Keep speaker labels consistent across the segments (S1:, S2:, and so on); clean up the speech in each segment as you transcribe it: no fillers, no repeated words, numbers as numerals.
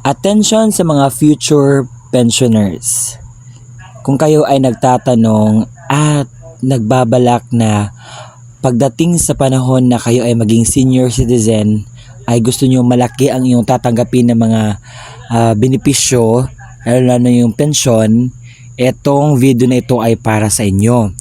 S1: Attention sa mga future pensioners. Kung kayo ay nagtatanong at nagbabalak na pagdating sa panahon na kayo ay maging senior citizen, ay gusto nyo malaki ang iyong tatanggapin ng mga benepisyo, lalo na yung pensyon, etong video na ito ay para sa inyo.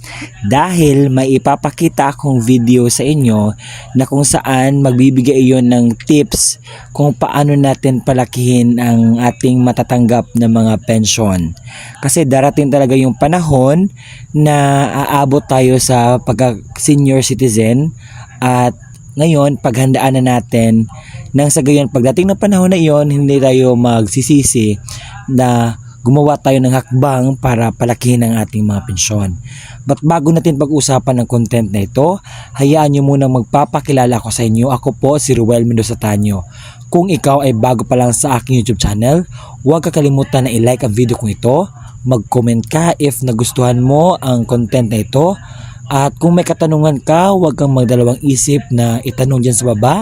S1: Dahil may ipapakita akong video sa inyo na kung saan magbibigay iyon ng tips kung paano natin palakihin ang ating matatanggap na mga pensyon. Kasi darating talaga yung panahon na aabot tayo sa pagka-senior citizen at ngayon paghandaan na natin nang sa gayon pagdating ng panahon na iyon hindi tayo magsisisi na gumawa tayo ng hakbang para palakihin ang ating mga pensyon. But bago natin pag-usapan ng content na ito, hayaan nyo munang magpapakilala ko sa inyo. Ako po si Ruel Mendoza Tanyo. Kung ikaw ay bago pa lang sa aking YouTube channel, huwag kakalimutan na i-like ang video kong ito, mag-comment ka if nagustuhan mo ang content na ito, at kung may katanungan ka, huwag kang magdalawang isip na itanong dyan sa baba.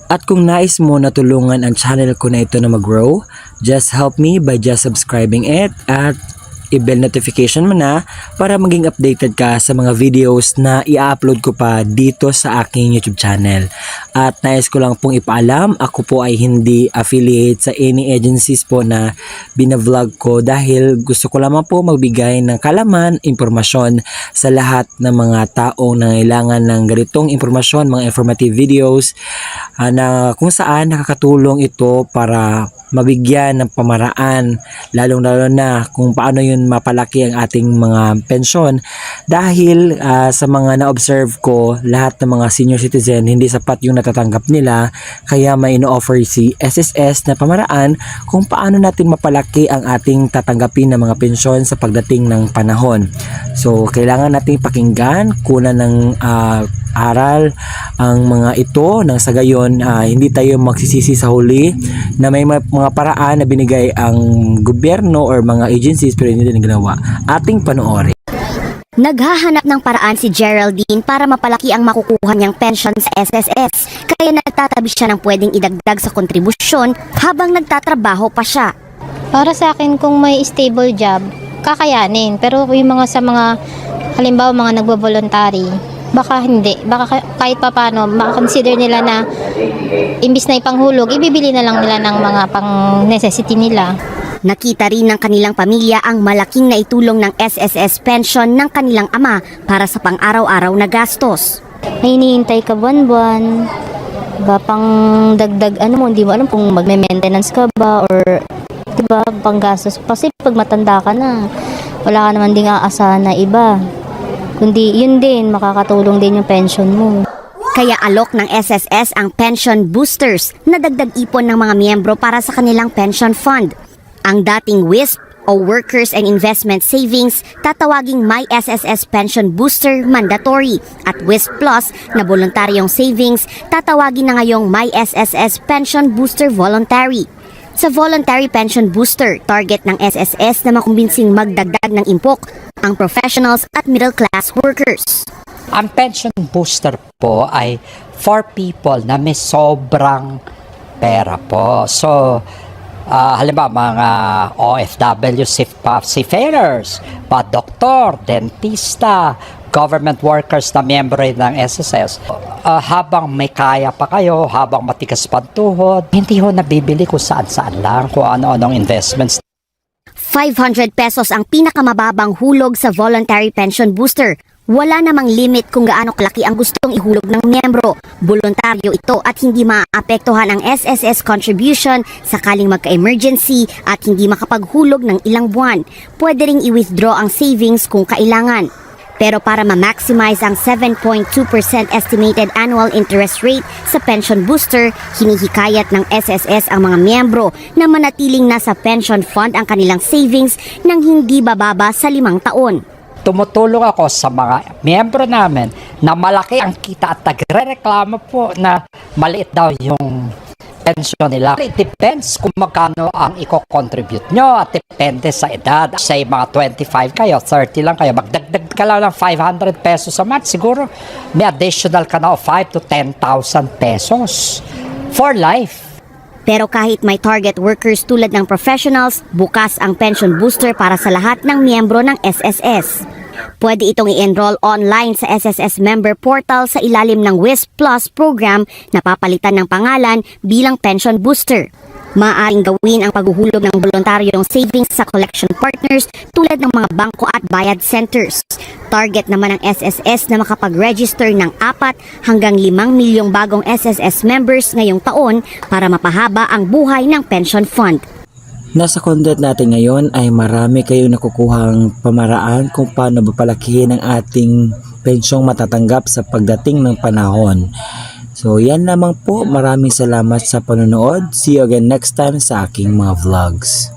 S1: At kung nais mo na tulungan ang channel ko na ito na mag-grow, just help me by just subscribing it at i-bell notification mo na para maging updated ka sa mga videos na i-upload ko pa dito sa aking YouTube channel. At nais ko lang pong ipaalam, ako po ay hindi affiliate sa any agencies po na binavlog ko dahil gusto ko lamang po magbigay ng kalaman, impormasyon sa lahat ng mga taong nangailangan ng ganitong impormasyon, mga informative videos na kung saan nakakatulong ito para mabigyan ng pamaraan, lalong-lalo na kung paano yun mapalaki ang ating mga pensyon dahil sa mga na-observe ko, lahat ng mga senior citizen hindi sapat yung natatanggap nila, kaya may ino-offer si SSS na pamaraan kung paano natin mapalaki ang ating tatanggapin ng mga pensyon sa pagdating ng panahon. So kailangan nating pakinggan, kunan ng aral ang mga ito nang sa gayon hindi tayo magsisisi sa huli na may mga paraan na binigay ang gobyerno or mga agencies pero hindi din ginawa. Ating panoorin.
S2: Naghahanap ng paraan si Geraldine para mapalaki ang makukuha niyang pension sa SSS, kaya nagtatabi siya ng pwedeng idagdag sa kontribusyon habang nagtatrabaho pa siya.
S3: Para sa akin, kung may stable job, kakayanin. Pero yung mga sa mga, halimbawa mga nagbo-voluntary, baka hindi. Baka kahit pa paano, makakonsider nila na imbis na ipanghulog, ibibili na lang nila ng mga pang-necessity nila.
S2: Nakita rin ng kanilang pamilya ang malaking naitulong ng SSS pension ng kanilang ama para sa pang-araw-araw na gastos.
S3: May hinihintay ka buwan-buwan, diba, pang dagdag, hindi mo alam kung magme-maintenance ka ba or diba, pang gastos. Kasi pag matanda ka na, wala ka naman ding aasahan na iba. Kundi yun din, makakatulong din yung pension mo.
S2: Kaya alok ng SSS ang pension boosters na dagdag ipon ng mga miyembro para sa kanilang pension fund. Ang dating WISP o Workers and Investment Savings, tatawaging My SSS Pension Booster mandatory, at WISP Plus na voluntaryong savings, tatawagin na ngayong My SSS Pension Booster Voluntary. Sa Voluntary Pension Booster, target ng SSS na makumbinsing magdagdag ng impok ang professionals at middle class workers.
S4: Ang pension booster po ay for people na may sobrang pera po. So, halimbawa mga OFW, seafarers, doktor, dentista, government workers na miyembro ng SSS. Habang may kaya pa kayo, habang matigas pantuhod, hindi ho nabibili kung saan-saan lang, kung ano-anong investments.
S2: 500 pesos ang pinakamababang hulog sa Voluntary Pension Booster. Wala namang limit kung gaano kalaki ang gustong ihulog ng miyembro. Voluntaryo ito at hindi maapektuhan ang SSS contribution sakaling magka-emergency at hindi makapaghulog ng ilang buwan. Pwede ring i-withdraw ang savings kung kailangan. Pero para ma-maximize ang 7.2% estimated annual interest rate sa pension booster, hinihikayat ng SSS ang mga miyembro na manatiling nasa pension fund ang kanilang savings nang hindi bababa sa 5 taon.
S4: Tumutulong ako sa mga miyembro namin na malaki ang kita at nagre-reklamo po na maliit daw yung pension nila. It depends kung magkano ang i-contribute nyo at depende sa edad. Say mga 25 kayo, 30 lang kayo, magdagdag ka lang ng 500 pesos a month, siguro may additional ka na of 5 to 10,000 pesos for life.
S2: Pero kahit may target workers tulad ng professionals, bukas ang pension booster para sa lahat ng miyembro ng SSS. Pwede itong i-enroll online sa SSS member portal sa ilalim ng WISP Plus program na papalitan ng pangalan bilang pension booster. Maaaring gawin ang paghuhulog ng voluntaryong savings sa collection partners tulad ng mga bangko at bayad centers. Target naman ng SSS na makapag-register ng 4 hanggang 5 milyong bagong SSS members ngayong taon para mapahaba ang buhay ng pension fund.
S1: Nasa content natin ngayon ay marami kayong nakukuhang pamaraan kung paano papalakihin ang ating pensyong matatanggap sa pagdating ng panahon. So yan lamang po, maraming salamat sa panonood. See you again next time sa aking mga vlogs.